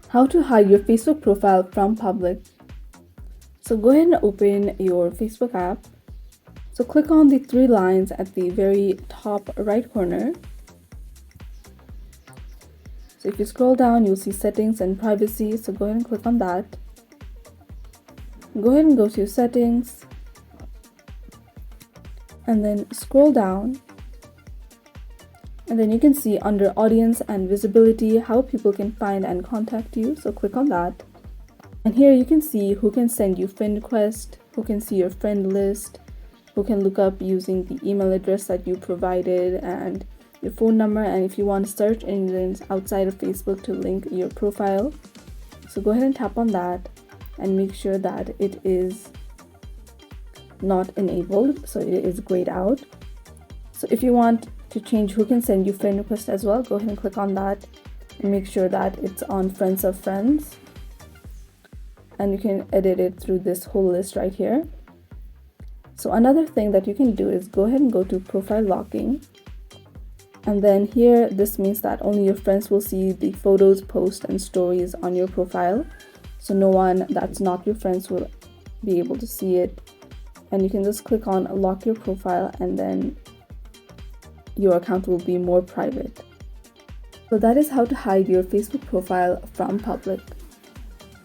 How to hide your Facebook profile from public. So go ahead and open your Facebook app. So click on the three lines at the very top right corner. So if you scroll down, you'll see settings and privacy. So go ahead and click on that. Go ahead and go to settings and then scroll down. And then you can see under audience and visibility how people can find and contact you. So click on that. And here you can see who can send you friend request, who can see your friend list, who can look up using the email address that you provided and your phone number, and if you want search engines outside of Facebook to link your profile. So go ahead and tap on that and make sure that it is not enabled, so it is grayed out. So if you want to change who can send you friend request as well, go ahead and click on that and make sure that it's on friends of friends, and you can edit it through this whole list right here. So another thing that you can do is go ahead and go to profile locking, and then here this means that only your friends will see the photos, posts and stories on your profile, so no one that's not your friends will be able to see it. And you can just click on lock your profile and then your account will be more private. So that is how to hide your Facebook profile from public.